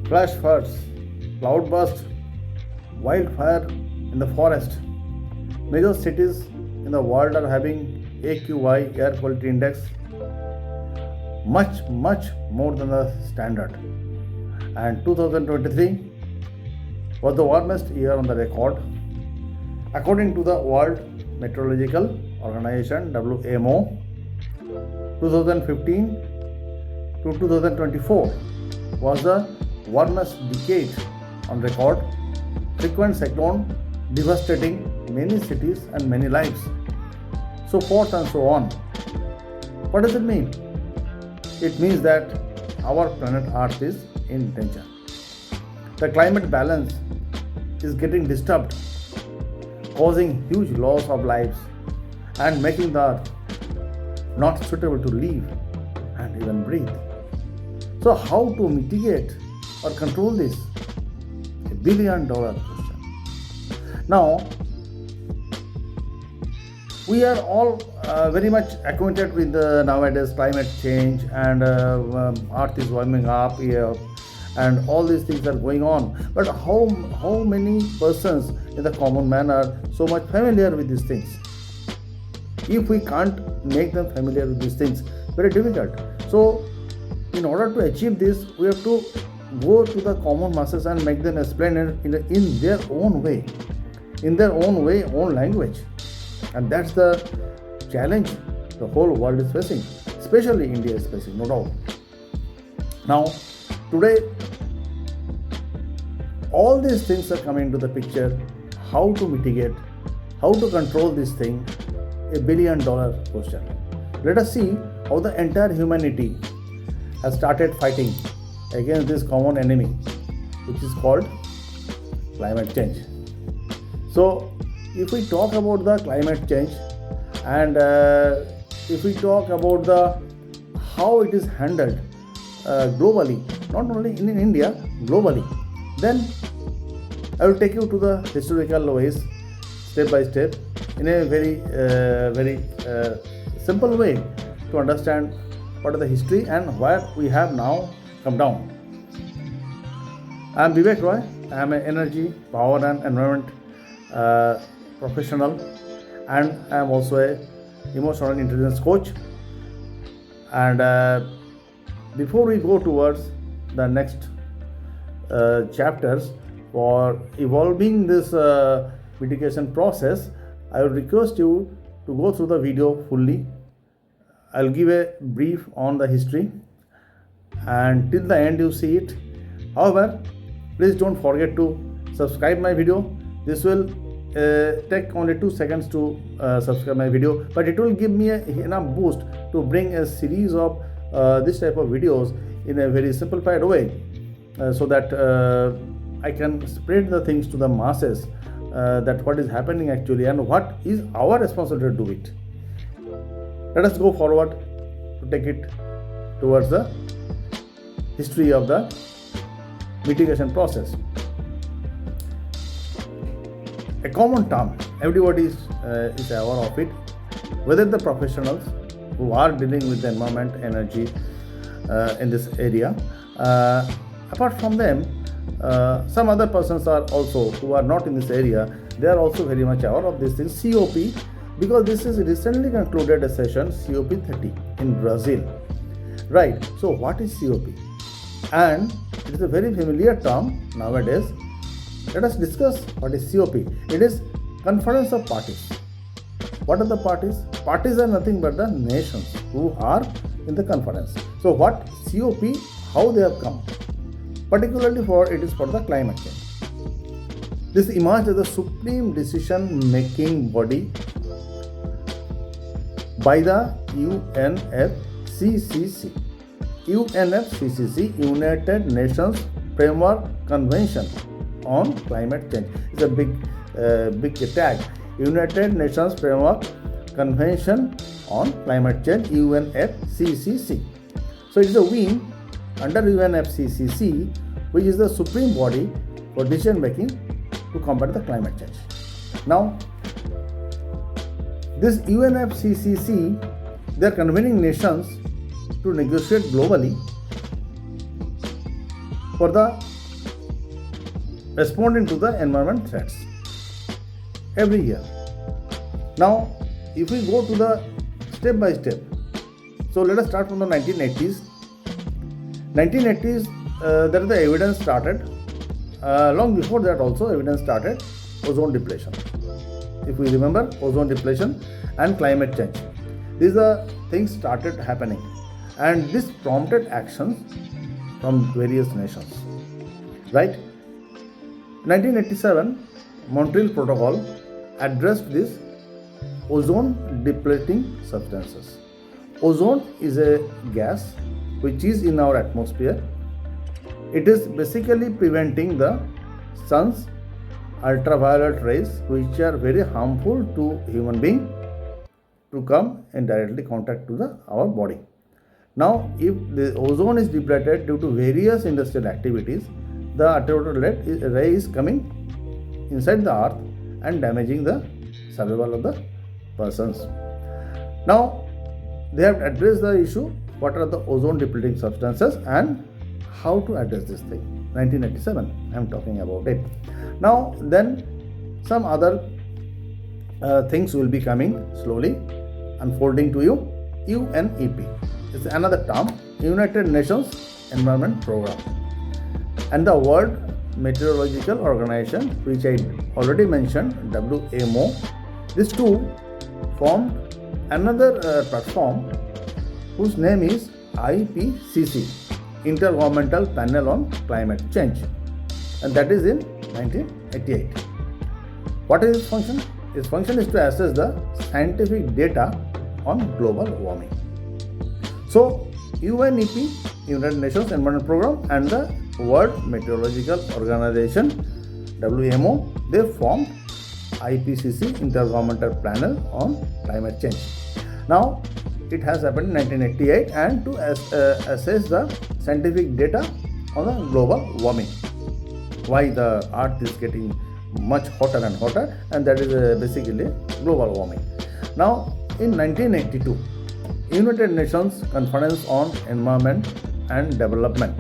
flash floods, cloudburst, wildfire in the forest. Major cities in the world are having AQI, air quality index, much more than the standard. And 2023 was the warmest year on the record. According to the World Meteorological Organization WMO, 2015 to 2024 was the warmest decade on record. Frequent cyclone devastating many cities and many lives, so forth and so on. What does it mean? It means that our planet Earth is in danger. The climate balance is getting disturbed, causing huge loss of lives and making the Earth not suitable to live and even breathe. So how to mitigate or control this? $1 billion question. Now, we are all very much acquainted with nowadays climate change and Earth is warming up here and all these things are going on. But how many persons in the common man are so much familiar with these things? If we can't make them familiar with these things, very difficult. So in order to achieve this, we have to go to the common masses and make them explain it in their own way, own language. And that's the challenge the whole world is facing, especially India is facing, no doubt. Now, today, all these things are coming into the picture. How to mitigate, how to control this thing, $1 billion question. Let us see how the entire humanity has started fighting against this common enemy, which is called climate change. So, if we talk about the climate change and if we talk about how it is handled globally, not only in India, globally, then I will take you to the historical ways, step by step, in a very simple way to understand what is the history and where we have now come down. I am Vivek Roy. I am an energy, power and environment professional, and I am also a emotional intelligence coach. And before we go towards the next chapters for evolving this mitigation process, I will request you to go through the video fully. I'll give a brief on the history and till the end you see it. However, please don't forget to subscribe my video. This will take only 2 seconds to subscribe my video, but it will give me enough boost to bring a series of this type of videos in a very simplified way, so that I can spread the things to the masses, that what is happening actually and what is our responsibility to do it. Let us go forward to take it towards the history of the mitigation process. A common term, everybody is aware of it, whether the professionals who are dealing with the environment, energy in this area. Apart from them, some other persons are also who are not in this area. They are also very much aware of this thing, COP, because this is recently concluded a session, COP30 in Brazil. Right. So what is COP? And it is a very familiar term nowadays. Let us discuss what is COP. It is Conference of Parties. What are the parties? Parties are nothing but the nations who are in the conference. So what COP, how they have come? Particularly it is for the climate change. This emerged as the supreme decision-making body by the UNFCCC. UNFCCC, United Nations Framework Convention on Climate Change. It's a big tag. United Nations Framework Convention on Climate Change, UNFCCC. So it is a wing under UNFCCC, which is the supreme body for decision making to combat the climate change. Now, this UNFCCC, they are convening nations to negotiate globally for the responding to the environment threats every year. Now, if we go to the step by step, so let us start from the 1980s. 1980s, there the evidence started. Long before that also evidence started, ozone depletion. If we remember, ozone depletion and climate change. These are things started happening, and this prompted actions from various nations. Right? 1987, Montreal Protocol addressed this ozone depleting substances. Ozone is a gas which is in our atmosphere. It is basically preventing the sun's ultraviolet rays, which are very harmful to human being, to come in directly contact to our body. Now, if the ozone is depleted due to various industrial activities, the ultraviolet ray is coming inside the earth and damaging the survival of the persons. Now, they have addressed the issue, what are the ozone depleting substances and how to address this thing. 1987, I am talking about it. Now, then some other things will be coming slowly, unfolding to you. UNEP is another term, United Nations Environment Program, and the World Meteorological Organization, which I already mentioned, WMO. These two formed another platform whose name is IPCC, Intergovernmental Panel on Climate Change, and that is in 1988. What is its function? Its function is to assess the scientific data on global warming. So, UNEP, United Nations Environment Program, and the World Meteorological Organization, WMO, they formed IPCC, Intergovernmental Panel on Climate Change. Now, it has happened in 1988, and to assess the scientific data on the global warming. Why the earth is getting much hotter and hotter, and that is basically global warming. Now, in 1982, United Nations Conference on Environment and Development.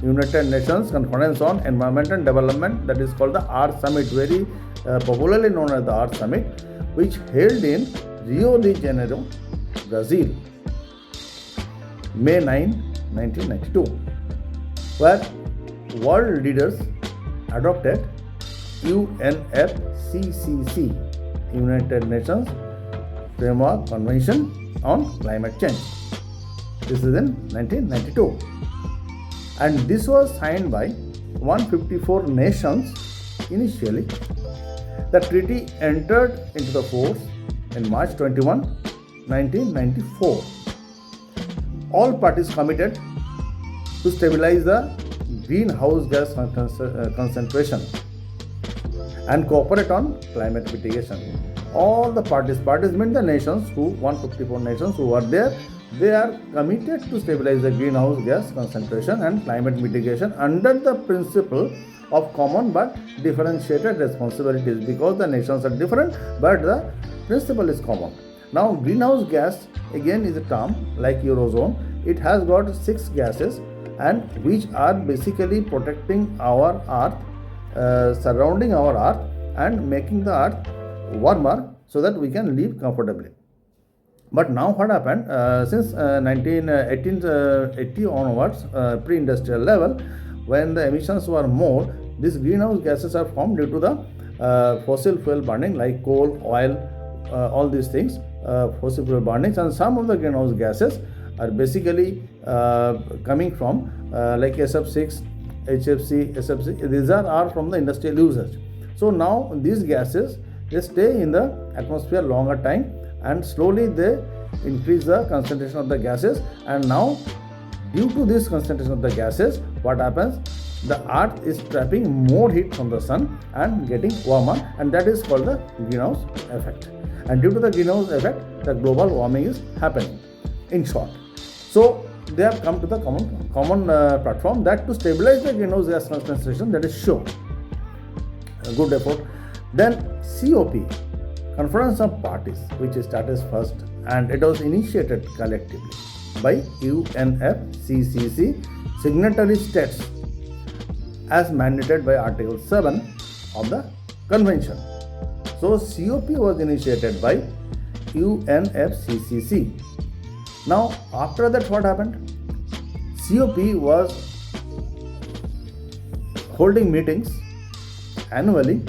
United Nations Conference on Environment and Development, that is called the Earth Summit, very popularly known as the Earth Summit, which held in Rio de Janeiro, Brazil, May 9, 1992, where world leaders adopted UNFCCC, United Nations Framework Convention on Climate Change. This is in 1992, and this was signed by 154 nations initially. The treaty entered into the force in March 21, 1994. All parties committed to stabilize the greenhouse gas concentration and cooperate on climate mitigation. All the parties mean the nations, 154 nations who are there, they are committed to stabilize the greenhouse gas concentration and climate mitigation under the principle of common but differentiated responsibilities, because the nations are different but the principle is common. Now, greenhouse gas again is a term like Eurozone. It has got 6 gases, and which are basically protecting our earth, surrounding our earth and making the earth warmer so that we can live comfortably. But now what happened, since 1880 onwards, pre-industrial level, when the emissions were more, these greenhouse gases are formed due to the fossil fuel burning like coal, oil, all these things, fossil fuel burnings, and some of the greenhouse gases are basically coming from like SF6, HFC, SFC. These are from the industrial usage. So now these gases, they stay in the atmosphere longer time, and slowly they increase the concentration of the gases, and now due to this concentration of the gases, what happens, the earth is trapping more heat from the sun and getting warmer, and that is called the greenhouse effect. And due to the greenhouse effect, the global warming is happening, in short. So they have come to the common platform that to stabilize the greenhouse gas concentration, that is sure a good effort. Then COP, Conference of Parties, which started first, and it was initiated collectively by UNFCCC signatory states as mandated by Article 7 of the Convention. So COP was initiated by UNFCCC. Now after that what happened? COP was holding meetings annually,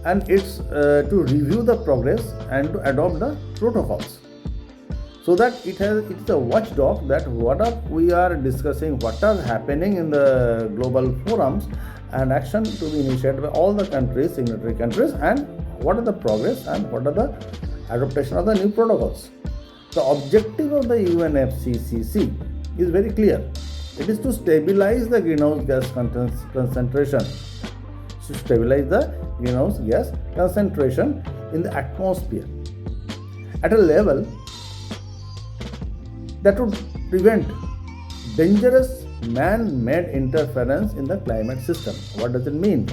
and it's to review the progress and to adopt the protocols, so that it's a watchdog that what we are discussing, what are happening in the global forums, and action to be initiated by all the countries, signatory countries, and what are the progress and what are the adaptation of the new protocols. The objective of the UNFCCC is very clear. It is to stabilize the greenhouse gas concentration. To stabilize the greenhouse gas concentration in the atmosphere at a level that would prevent dangerous man-made interference in the climate system. What does it mean?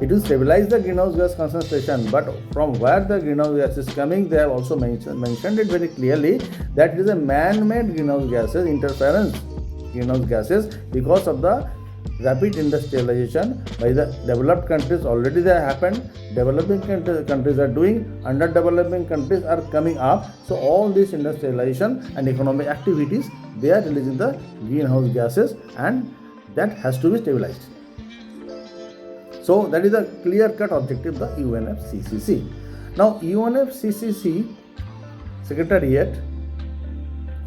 It will stabilize the greenhouse gas concentration, but from where the greenhouse gas is coming, they have also mentioned it very clearly that it is a man-made greenhouse gases interference, greenhouse gases, because of the rapid industrialization by the developed countries. Already they happened, developing countries are doing, underdeveloping countries are coming up. So all this industrialization and economic activities, they are releasing the greenhouse gases, and that has to be stabilized. So that is a clear-cut objective of the UNFCCC. Now UNFCCC Secretariat,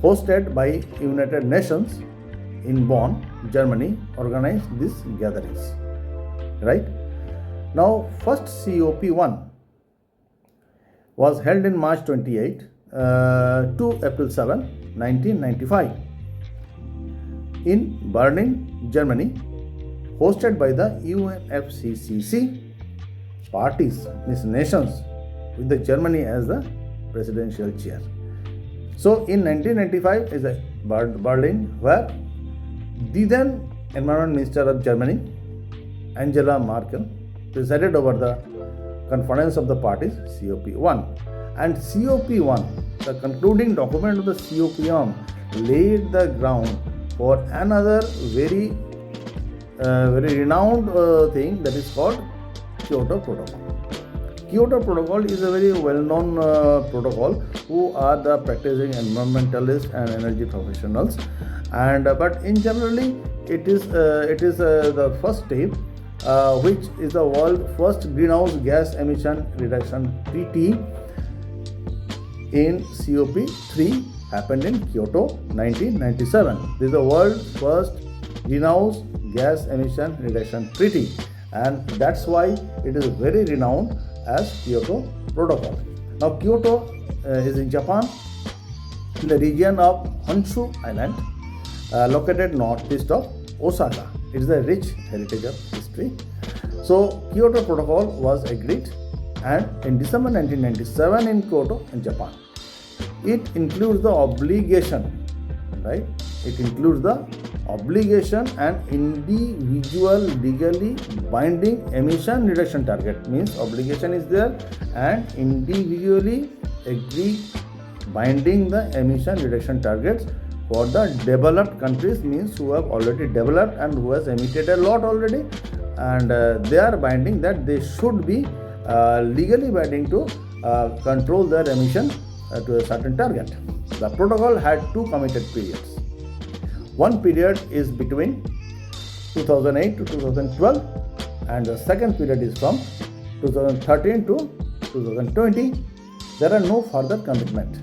hosted by United Nations in Bonn, Germany, organized these gatherings. Right? Now first COP1 was held in March 28 to April 7, 1995 in Berlin, Germany, hosted by the UNFCCC parties, means nations, with the Germany as the presidential chair. So in 1995 is Berlin, where the then Environment Minister of Germany, Angela Merkel, presided over the conference of the parties, COP1. And COP1, the concluding document of the COP1, laid the ground for another very renowned thing, that is called Kyoto Protocol. Kyoto Protocol is a very well-known protocol who are the practicing environmentalists and energy professionals, and but in generally it is the first step, which is the world first greenhouse gas emission reduction treaty in COP3 happened in Kyoto 1997. This is the world's first greenhouse gas emission reduction treaty, and that's why it is very renowned as Kyoto Protocol. Now Kyoto is in Japan, in the region of Honshu Island, located northeast of Osaka. It is a rich heritage of history. So Kyoto Protocol was agreed, and in December 1997 in Kyoto in Japan. It includes the obligation, right? It includes the obligation and individual legally binding emission reduction target. Means obligation is there and individually agree binding the emission reduction targets for the developed countries, means who have already developed and who has emitted a lot already, and they are binding that they should be legally binding to control their emission to a certain target. The protocol had two committed periods. One period is between 2008 to 2012, and the second period is from 2013 to 2020. There are no further commitment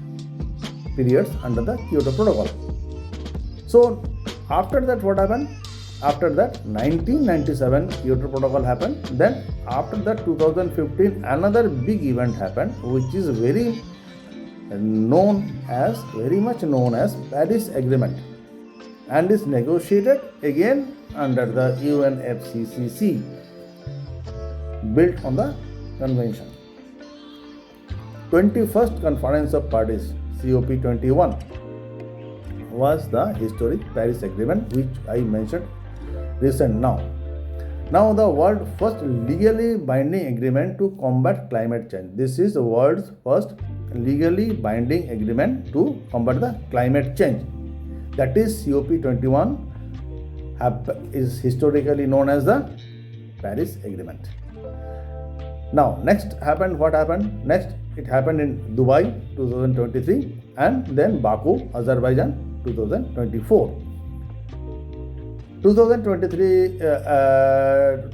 periods under the Kyoto Protocol. So after that what happened? After that 1997 Kyoto Protocol happened. Then after that 2015 another big event happened, which is very much known as Paris Agreement, and is negotiated again under the UNFCCC, built on the convention. 21st Conference of Parties, COP21, was the historic Paris Agreement, which I mentioned recent now. Now the world's first legally binding agreement to combat climate change. This is the world's first legally binding agreement to combat the climate change. That is COP21 is historically known as the Paris Agreement. Now, what happened? Next, it happened in Dubai 2023 and then Baku, Azerbaijan 2024. 2023 at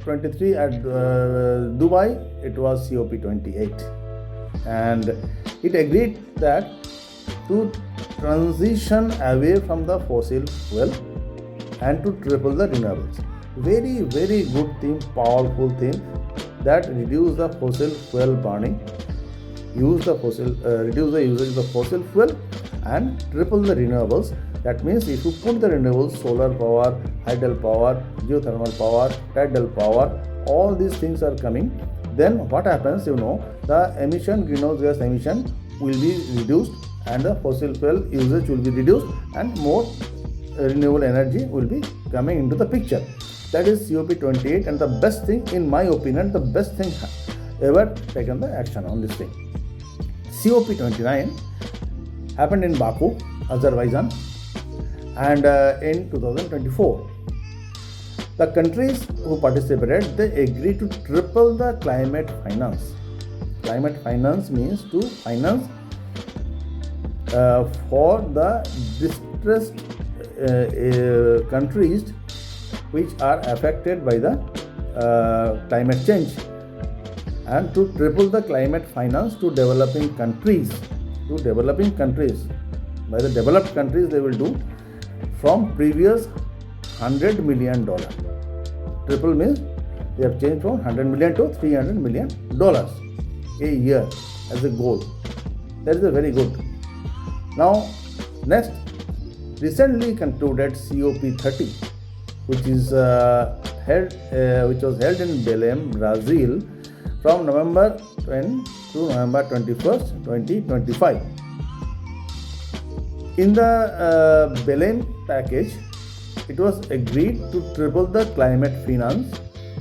Dubai, it was COP28, and it agreed that to transition away from the fossil fuel and to triple the renewables. Very, very good theme, powerful theme, that reduce the fossil fuel burning, reduce the usage of the fossil fuel and triple the renewables. That means if you put the renewables, solar power, hydel power, geothermal power, tidal power, all these things are coming, then what happens, the greenhouse gas emission will be reduced and the fossil fuel usage will be reduced and more renewable energy will be coming into the picture. That is COP28, and the best thing, in my opinion, the best thing ever taken the action on this thing. COP29 happened in Baku, Azerbaijan, and in 2024. The countries who participated, they agreed to triple the climate finance. Climate finance means to finance for the distressed countries which are affected by the climate change, and to triple the climate finance to developing countries. By the developed countries, they will do from previous $100 million. Triple means they have changed from 100 million to $300 million a year as a goal. That is a very good. Now, next, recently concluded COP30, which was held in Belém, Brazil, from November 20 to November 21st, 2025. In the Belém package, it was agreed to triple the climate finance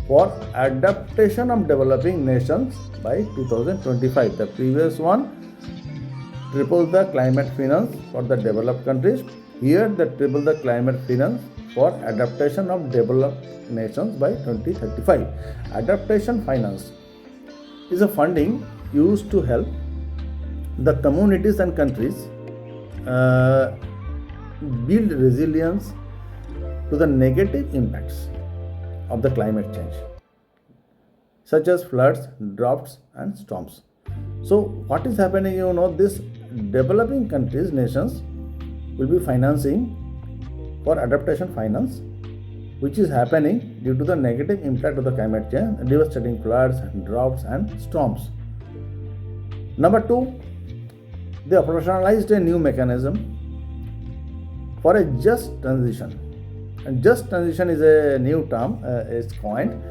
for adaptation of developing nations by 2025. The previous one tripled the climate finance for the developed countries. Here, they triple the climate finance for adaptation of developed nations by 2035. Adaptation finance is a funding used to help the communities and countries build resilience to the negative impacts of the climate change, such as floods, droughts, and storms. So, what is happening? This developing countries, nations, will be financing for adaptation finance, which is happening due to the negative impact of the climate change, devastating floods, droughts, and storms. Number 2, they operationalized a new mechanism for a just transition. And just transition is a new term, it's coined.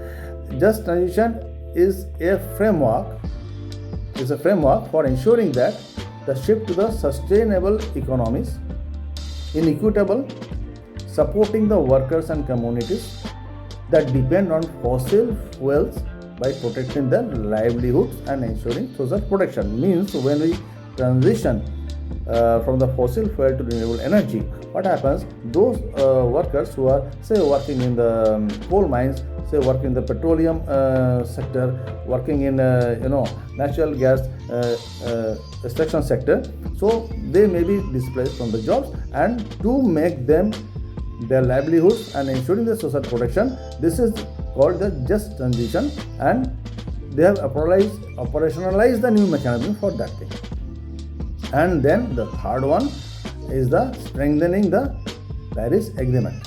Just transition is a framework. It's a framework for ensuring that the shift to the sustainable economies, inequitable, supporting the workers and communities that depend on fossil fuels by protecting their livelihoods and ensuring social protection. Means when we transition from the fossil fuel to renewable energy, what happens? Those workers who are, say, working in the coal mines, say, working in the petroleum sector, working in natural gas extraction sector, so they may be displaced from the jobs, and to make them their livelihoods and ensuring the social protection, this is called the just transition, and they have operationalized the new mechanism for that thing. And then the third one is the strengthening the Paris Agreement,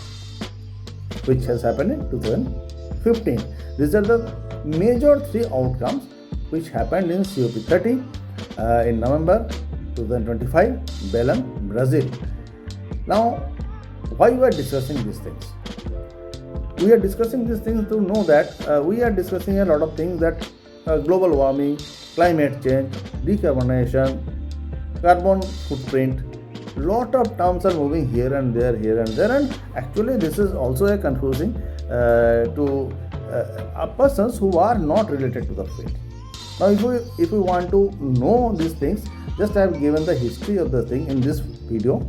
which has happened in 2015. These are the major 3 outcomes which happened in COP30 in November 2025, Belém, Brazil. Now, why we are discussing these things? We are discussing these things to know that we are discussing a lot of things, that global warming, climate change, decarbonization, carbon footprint. Lot of terms are moving here and there, and actually this is also a confusing to persons who are not related to the field. Now, if we want to know these things, just I have given the history of the thing in this video,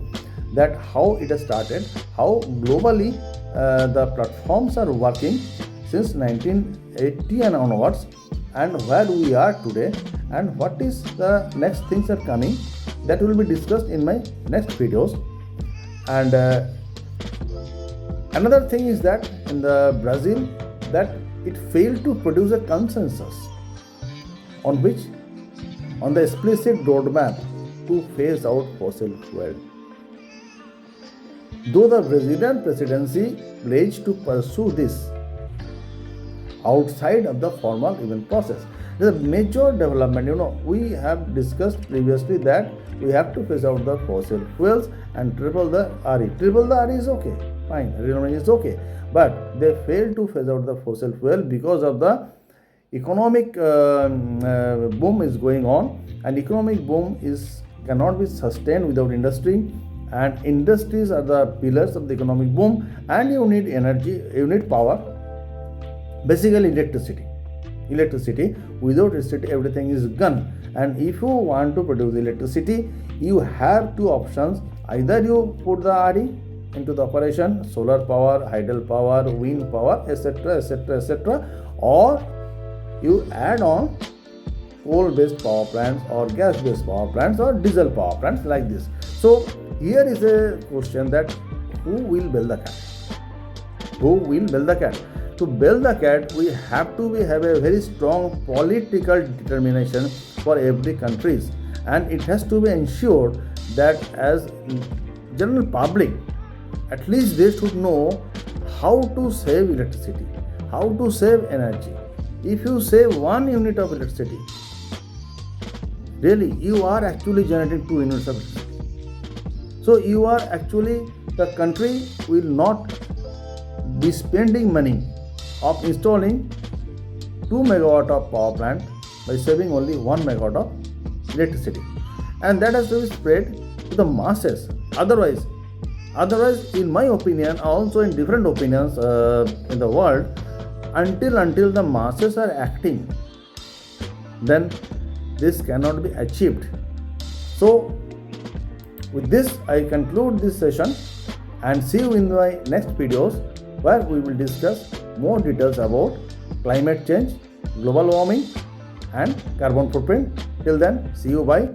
that how it has started, how globally the platforms are working since 1980 and onwards, and where we are today, and what is the next things are coming, that will be discussed in my next videos. And another thing is that in the Brazil, that it failed to produce a consensus on the explicit roadmap to phase out fossil fuel. Though the Brazilian presidency pledged to pursue this outside of the formal event process. This is a major development. We have discussed previously that we have to phase out the fossil fuels and triple the RE. Triple the RE is okay, fine, renewable is okay, but they failed to phase out the fossil fuel because of the economic boom is going on, and economic boom cannot be sustained without industry, and industries are the pillars of the economic boom, and you need energy, you need power, basically electricity. Without electricity everything is gone, and if you want to produce electricity, you have two options: either you put the RE into the operation, solar power, hydel power, wind power, etc., or you add on coal-based power plants or gas-based power plants or diesel power plants like this. So here is a question that who will build the cat? Who will build the cat? To build the cat, we have to have a very strong political determination for every countries, and it has to be ensured that as general public, at least they should know how to save electricity, how to save energy. If you save 1 unit of electricity, really you are actually generating 2 units of electricity. So you are actually, the country will not be spending money of installing 2 megawatt of power plant by saving only 1 megawatt of electricity, and that has to be spread to the masses. Otherwise, in my opinion, also in different opinions in the world, until the masses are acting, then this cannot be achieved. So with this I conclude this session, and see you in my next videos, where we will discuss more details about climate change, global warming and carbon footprint. Till then, see you, bye.